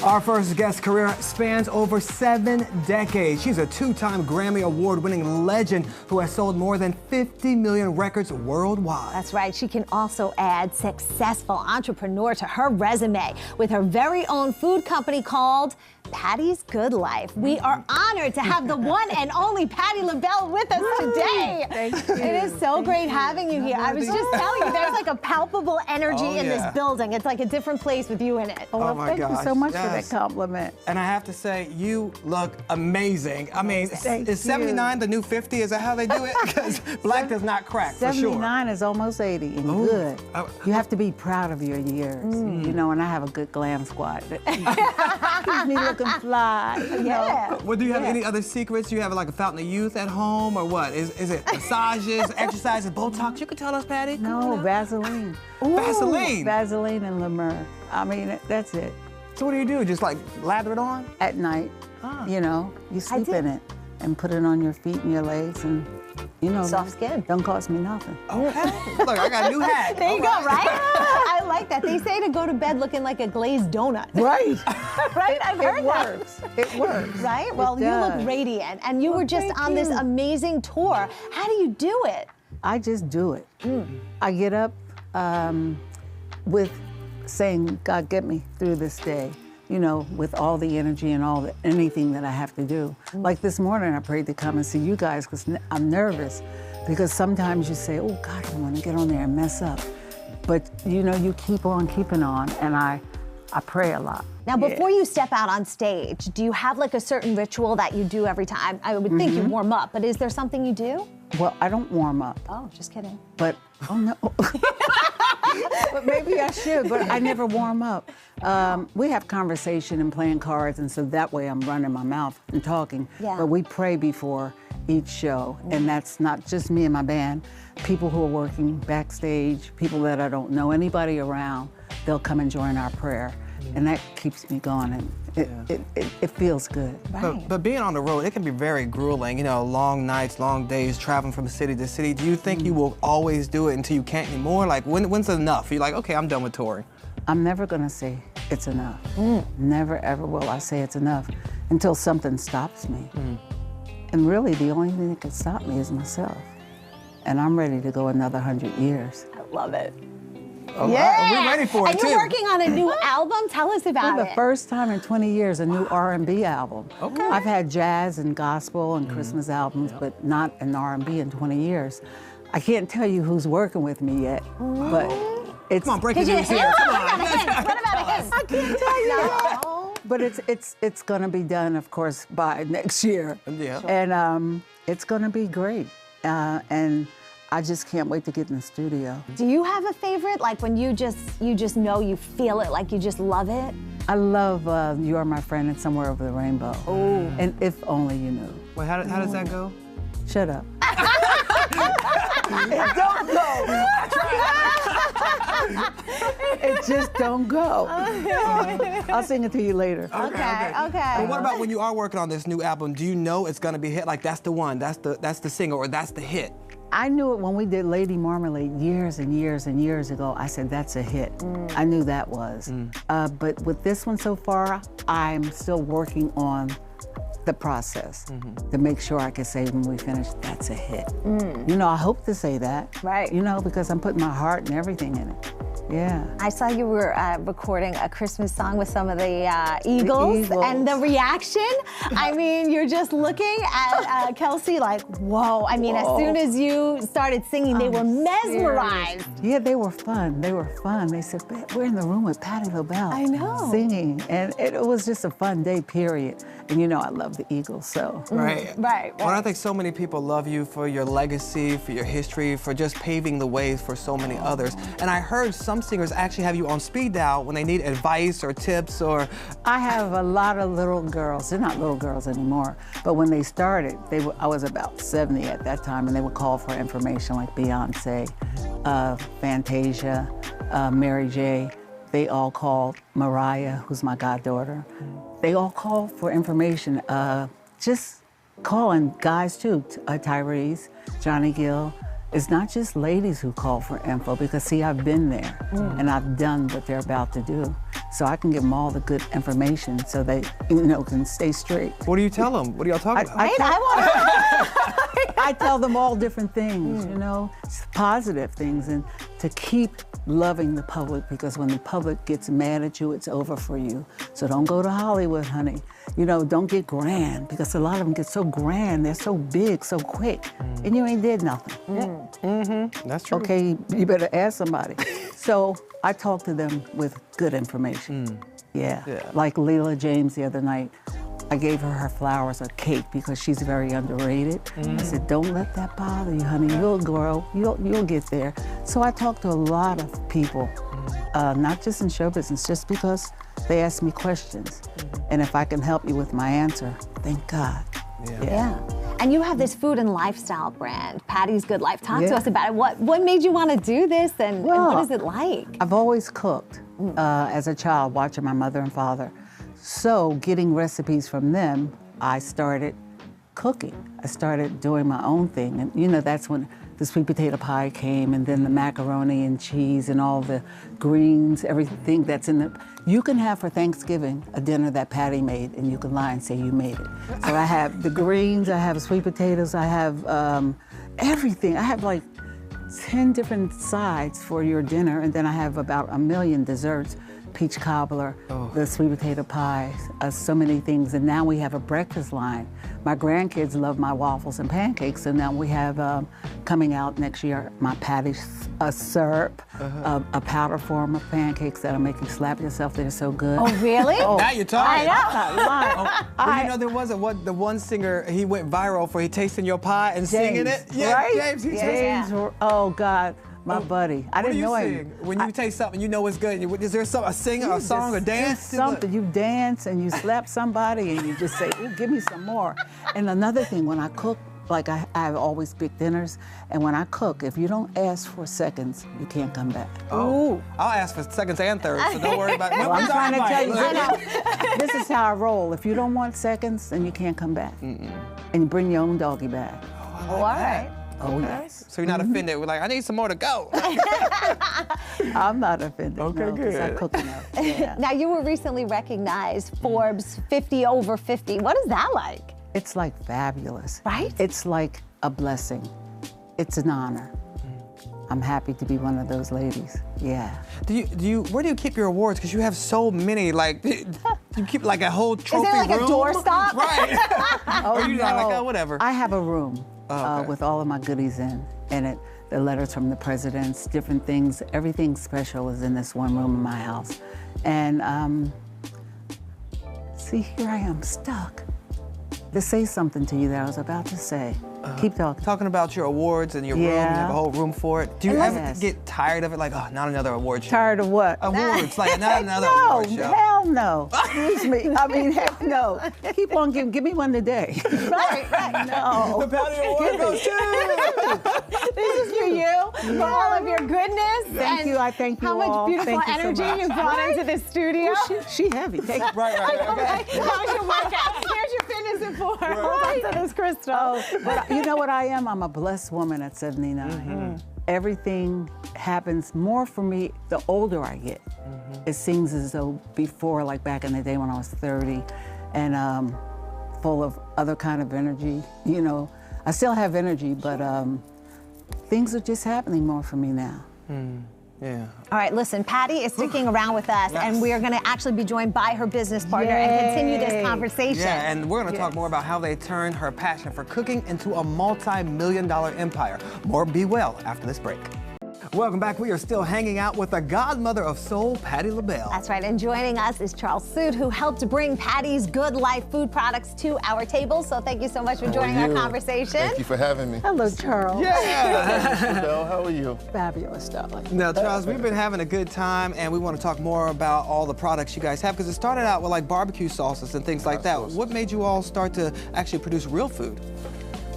Our first guest career spans over 7 decades. She's a 2-time Grammy Award-winning legend who has sold more than 50 million records worldwide. That's right. She can also add successful entrepreneur to her resume with her very own food company called Patti's Good Life. We are honored to have the one and only Patti LaBelle with us today. Thank you. It is so great having you here. I was just telling you, there's like a palpable energy in this building. It's like a different place with you in it. Oh, my thank gosh, you so much yes. for that compliment. And I have to say, you look amazing. I mean, is 79 the new 50? Is that how they do it? Because black does not crack, for sure. 79 is almost 80 and good. You have to be proud of your years, you know, and I have a good glam squad. Keeps me looking fly. Yeah. Well, do you have any other secrets? Do you have like a fountain of youth at home or what? Is it massages, exercises, Botox? You could tell us, Patti. No, Vaseline. Ooh. Vaseline? Vaseline and La Mer. I mean, that's it. So what do? Just like lather it on? At night, you know, you sleep in it and put it on your feet and your legs and, you know. Soft skin. Don't cost me nothing. Okay. Look, I got a new hat. There you go, right? I like that. They say to go to bed looking like a glazed donut. Right. Right? I've heard that. It works. It works. Right? Well, you look radiant, and you were just on this amazing tour. How do you do it? I just do it. I get up with saying, God, get me through this day, you know, with all the energy and anything that I have to do. Like this morning, I prayed to come and see you guys because I'm nervous. Because sometimes you say, oh, God, I want to get on there and mess up. But, you know, you keep on keeping on, and I pray a lot. Now, before you step out on stage, do you have like a certain ritual that you do every time? I would think you warm up, but is there something you do? Well, I don't warm up. Oh, just kidding. But, oh no. But maybe I should, but I never warm up. We have conversation and playing cards, and so that way I'm running my mouth and talking. Yeah. But we pray before each show, and that's not just me and my band. People who are working backstage, people that I don't know, anybody around, they'll come and join our prayer. And that keeps me going, and it feels good. Right. But being on the road, it can be very grueling, you know, long nights, long days, traveling from city to city. Do you think you will always do it until you can't anymore? Like, when's enough? You're like, okay, I'm done with touring. I'm never gonna say it's enough. Never, ever will I say it's enough until something stops me. And really, the only thing that can stop me is myself. And I'm ready to go another 100 years. I love it. All right, we're ready for it, and too. you're working on a new album? Tell us about For it. the first time in 20 years, a new R&B album. Okay. I've had jazz and gospel and Christmas albums, but not an R&B in 20 years. I can't tell you who's working with me yet, but it's... Come on, break it news here. Come on. What about a hint? I can't tell you. No. But it's gonna be done, of course, by next year. Yeah. And it's gonna be great. And I just can't wait to get in the studio. Do you have a favorite? Like when you just know, you feel it, like you just love it? I love You Are My Friend and Somewhere Over the Rainbow. Oh. And If Only You Knew. Wait, how does that go? Shut up. It don't go. It just don't go. I'll sing it to you later. Okay. But what about when you are working on this new album? Do you know it's gonna be hit? Like that's the one, that's the single, or that's the hit? I knew it when we did Lady Marmalade years and years and years ago. I said, that's a hit. I knew that was. But with this one so far, I'm still working on the process to make sure I can say when we finish, that's a hit. You know, I hope to say that. Right. You know, because I'm putting my heart and everything in it. Yeah. I saw you were recording a Christmas song with some of the Eagles, and the reaction, I mean, you're just looking at Kelsey like, whoa. I mean, as soon as you started singing, they were mesmerized. Yeah, they were fun. They were fun. They said, we're in the room with Patti LaBelle. I know. Singing, and it was just a fun day, period. And you know I love the Eagles, so. Right. Right. Well, I think so many people love you for your legacy, for your history, for just paving the ways for so many others. And I heard some singers actually have you on speed dial when they need advice or tips or... I have a lot of little girls. They're not little girls anymore, but when they started, I was about 70 at that time, and they would call for information like Beyonce, Fantasia, Mary J. They all called Mariah, who's my goddaughter. They all call for information. Just calling guys too, Tyrese, Johnny Gill. It's not just ladies who call for info because see, I've been there and I've done what they're about to do. so I can give them all the good information so they, you know, can stay straight. What do you tell them? What are y'all talking about? I tell them all different things, you know, positive things, and to keep loving the public, because when the public gets mad at you, it's over for you. So don't go to Hollywood, honey. You know, don't get grand, because a lot of them get so grand, they're so big, so quick, and you ain't did nothing. That's true. Okay, you better ask somebody. So I talk to them with good information. Yeah. Like Leela James the other night, I gave her flowers, a cake, because she's very underrated. I said, don't let that bother you, honey. You'll grow, you'll get there. So I talk to a lot of people, not just in show business, just because they ask me questions. And if I can help you with my answer, thank God. Yeah. And you have this food and lifestyle brand, Patty's Good Life. Talk to us about it. What made you want to do this, and what is it like? I've always cooked as a child, watching my mother and father. So getting recipes from them, I started cooking. I started doing my own thing. And you know, that's when the sweet potato pie came, and then the macaroni and cheese and all the greens, everything that's in the... You can have for Thanksgiving a dinner that Patty made, and you can lie and say you made it. So I have the greens, I have sweet potatoes, I have everything. I have like 10 different sides for your dinner, and then I have about 1 million desserts. Peach cobbler, the sweet potato pies, so many things. And now we have a breakfast line. My grandkids love my waffles and pancakes, and now we have coming out next year my Patty's syrup, a powder form of pancakes that I'm making. Slap yourself, they're so good. Oh, really? Now you're talking. I know. Well, you know, there was the one singer, he went viral for he tasting your pie and singing it. Yeah, right? James. James, oh God. My buddy. I didn't know him. When you taste something, you know it's good. Is there a singer, a song, a dance? Something. You dance and you slap somebody and you just say, "Ooh, give me some more." And another thing, when I cook, like I have always big dinners, and when I cook, if you don't ask for seconds, you can't come back. Oh, I'll ask for seconds and thirds, so don't worry about it. Well, I'm trying to tell you, this is how I roll. If you don't want seconds, then you can't come back. And you bring your own doggy bag. Oh, all right. Oh, yes. So you're not offended? We're like, I need some more to go. I'm not offended. Okay, no, good. I cook enough. Yeah. Now, you were recently recognized Forbes 50 over 50. What is that like? It's like fabulous. Right? It's like a blessing. It's an honor. I'm happy to be one of those ladies. Yeah. Where do you keep your awards? Because you have so many. Like, you keep like a whole trophy room. Is there like a doorstop? Right. Or you not like, oh, whatever. I have a room okay. with all of my goodies in it. The letters from the presidents, different things. Everything special is in this one room in my house. And see, here I am stuck to say something to you that I was about to say. Keep talking. Talking about your awards and your room, you have a whole room for it. Do you ever get tired of it? Like, oh, not another award show. Tired of what? Awards, like not another award show. No, hell no. Excuse me. I mean, heck no. Keep on give me one today. Right. No. The Patti Award goes to. This is for you, for all of your goodness. Thank you. I thank you all. How much beautiful energy you brought into the studio. Well, she heavy. Take it. Right. How's your workout? Here's your fitness report. Hold on to this, Crystal. Oh, but you know what I am? I'm a blessed woman at 79. Everything happens more for me the older I get. It seems as though before, like back in the day when I was 30 and full of other kind of energy, you know, I still have energy, but things are just happening more for me now. Yeah. All right, listen, Patti is sticking around with us, and we are going to actually be joined by her business partner and continue this conversation. Yeah, and we're going to talk more about how they turned her passion for cooking into a multi-million-dollar empire. More Be Well after this break. Welcome back. We are still hanging out with the Godmother of Soul, Patti LaBelle. That's right, and joining us is Charles Suitt, who helped bring Patty's Good Life food products to our table. So thank you so much for joining our conversation. Thank you for having me. Hello, Charles. Yeah. LaBelle, how are you? Fabulous, darling. Now, Charles, we've been having a good time, and we want to talk more about all the products you guys have, because it started out with like barbecue sauces and things like that. What made you all start to actually produce real food?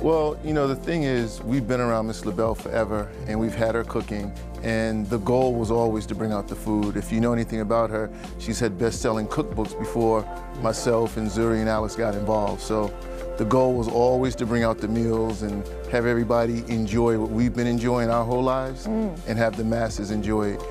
Well, you know, the thing is, we've been around Miss LaBelle forever, and we've had her cooking, and the goal was always to bring out the food. If you know anything about her, she's had best-selling cookbooks before myself and Zuri and Alice got involved. So the goal was always to bring out the meals and have everybody enjoy what we've been enjoying our whole lives and have the masses enjoy it.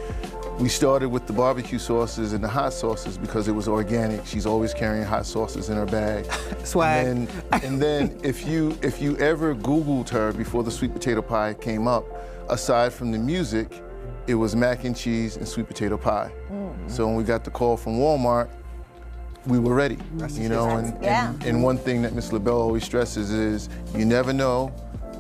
We started with the barbecue sauces and the hot sauces because it was organic. She's always carrying hot sauces in her bag. Swag. And then if you ever Googled her before the sweet potato pie came up, aside from the music, it was mac and cheese and sweet potato pie. So when we got the call from Walmart, we were ready. You know, and one thing that Miss LaBelle always stresses is you never know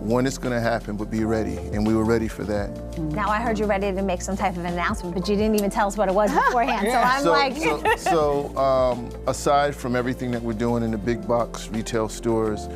when it's going to happen, but be ready. And we were ready for that. Now I heard you're ready to make some type of announcement, but you didn't even tell us what it was beforehand. So aside from everything that we're doing in the big box retail stores,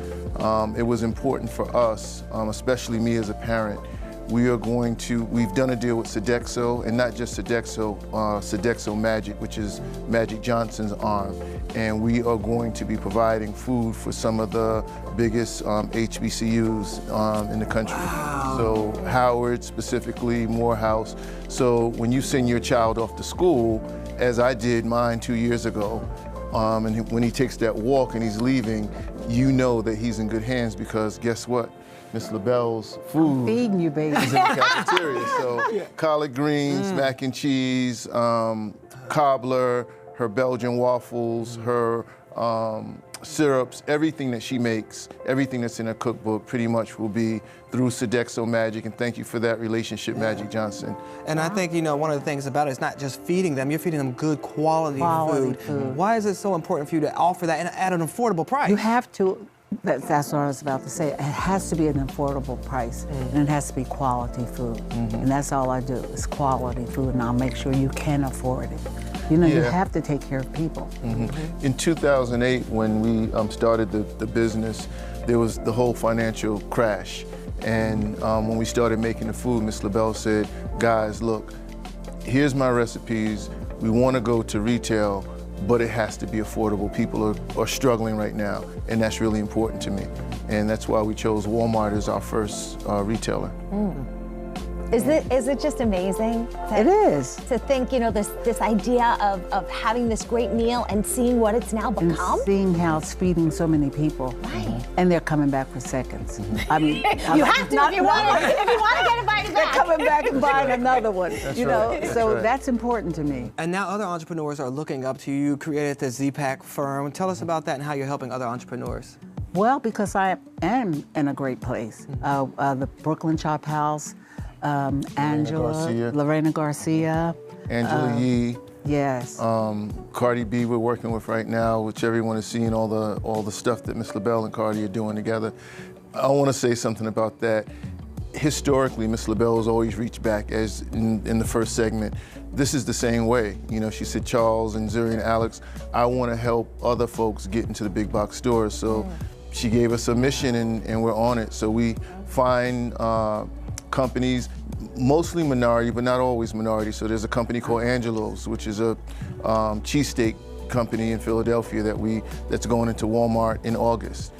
it was important for us, especially me as a parent. We've done a deal with Sodexo, and not just Sodexo, Sodexo Magic, which is Magic Johnson's arm. And we are going to be providing food for some of the biggest HBCUs in the country. Wow. So Howard specifically, Morehouse. So when you send your child off to school, as I did mine 2 years ago, and when he takes that walk and he's leaving, you know that he's in good hands because guess what? Miss LaBelle's food I'm feeding you, baby. is in the cafeteria. So collard greens, mac and cheese, cobbler, her Belgian waffles, her syrups, everything that she makes, everything that's in her cookbook pretty much will be through Sodexo Magic, and thank you for that relationship, Magic Johnson. And I think, you know, one of the things about it is not just feeding them, you're feeding them good quality food. Why is it so important for you to offer that at an affordable price? You have to. That's what I was about to say. It has to be an affordable price, and it has to be quality food. And that's all I do, is quality food, and I'll make sure you can afford it. You know, you have to take care of people. In 2008, when we started the business, there was the whole financial crash. And when we started making the food, Miss LaBelle said, guys, look, here's my recipes. We want to go to retail, but it has to be affordable. People are struggling right now, and that's really important to me. And that's why we chose Walmart as our first retailer. Is it just amazing? It is. To think, you know, this idea of having this great meal and seeing what it's now become? And seeing how it's feeding so many people. Right. And they're coming back for seconds. I mean, you have to if you want to get invited back. They're coming back and buying another one. That's you know, right. so that's important to me. And now other entrepreneurs are looking up to you. You created the Z-Pack firm. Tell us about that and how you're helping other entrepreneurs. Well, because I am in a great place. The Brooklyn Chop House, Lorena Garcia, Angela Yee. Yes. Cardi B we're working with right now, which everyone is seeing all the stuff that Miss LaBelle and Cardi are doing together. I want to say something about that. Historically, Miss LaBelle has always reached back, as in the first segment. This is the same way. You know, she said, Charles and Zuri and Alex, I want to help other folks get into the big box stores. So she gave us a mission and we're on it. So we find companies, mostly minority, but not always minority. So there's a company called Angelo's, which is a cheesesteak company in Philadelphia that's going into Walmart in August.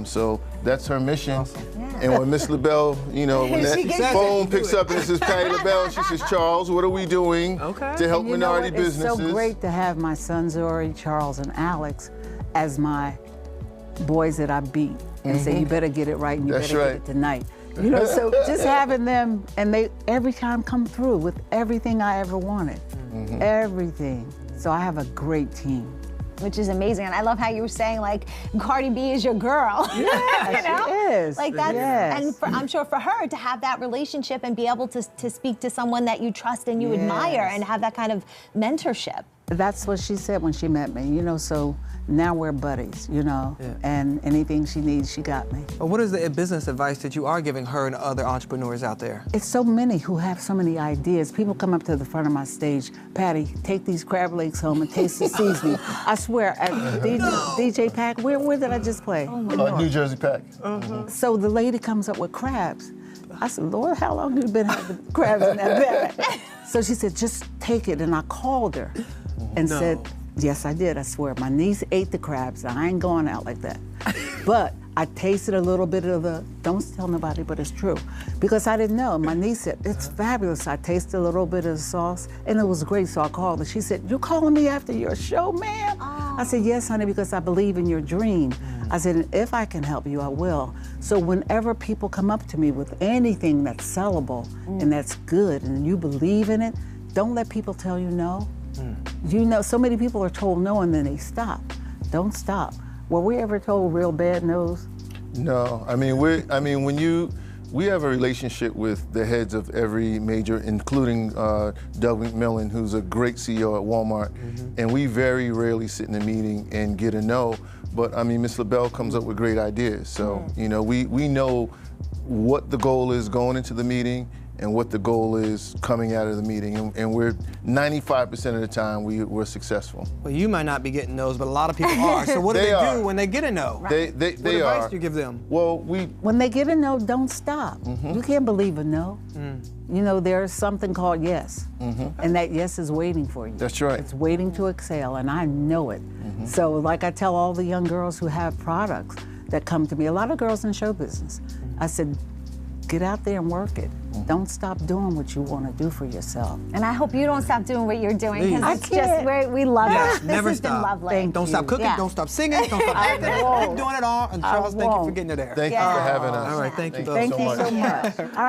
So that's her mission. Awesome. Yeah. And when Miss LaBelle, you know, when that phone picks up and it says Patti LaBelle, she says, Charles, what are we doing to help minority businesses? It's so great to have my sons, Zuri, Charles, and Alex as my boys that I beat and say, you better get it right and you better get it tonight. You know, so just having them, and they every time come through with everything I ever wanted, everything. So I have a great team. Which is amazing, and I love how you were saying, like, Cardi B is your girl. Yeah, you know? she is. Like that's, and I'm sure for her to have that relationship and be able to speak to someone that you trust and you admire and have that kind of mentorship. That's what she said when she met me, you know, so now we're buddies, you know, and anything she needs, she got me. Well, what is the business advice that you are giving her and other entrepreneurs out there? it's so many who have so many ideas. People come up to the front of my stage, Patti, take these crab legs home and taste the seasoning. I swear, at DJ Pack, where did I just play? New Jersey Pack. So the lady comes up with crabs. I said, Lord, how long have you been having crabs in that bag? So she said, just take it. And I called her and said, yes, I did, I swear. My niece ate the crabs. I ain't going out like that. But I tasted a little bit of the, don't tell nobody, but it's true. Because I didn't know. My niece said, it's fabulous. I tasted a little bit of the sauce, and it was great, so I called her. She said, you calling me after your show, ma'am? I said, yes, honey, because I believe in your dream. I said, if I can help you, I will. So whenever people come up to me with anything that's sellable and that's good, and you believe in it, don't let people tell you no. You know, so many people are told no and then they stop. Don't stop. Were we ever told real bad no's? No, I mean, we have a relationship with the heads of every major, including Doug McMillan, who's a great CEO at Walmart, and we very rarely sit in a meeting and get a no. But I mean, Miss LaBelle comes up with great ideas. So you know, we know what the goal is going into the meeting and what the goal is coming out of the meeting, and we're 95% of the time we're successful. Well, you might not be getting no's, but a lot of people are. So what do they do when they get a no? They what advice do you give them? Well, when they get a no, don't stop. You can't believe a no. You know, there's something called yes, and that yes is waiting for you. That's right. It's waiting to excel, and I know it. So like I tell all the young girls who have products that come to me, a lot of girls in show business, I said, get out there and work it. Don't stop doing what you want to do for yourself. And I hope you don't stop doing what you're doing, Please. because it's just, we love it. Never This has been stop. lovely. Don't stop cooking, don't stop singing, don't stop acting. Keep doing it all. And Charles, thank you for getting it there. Thank you for having us. All right, thank you both Thank so you much. so much.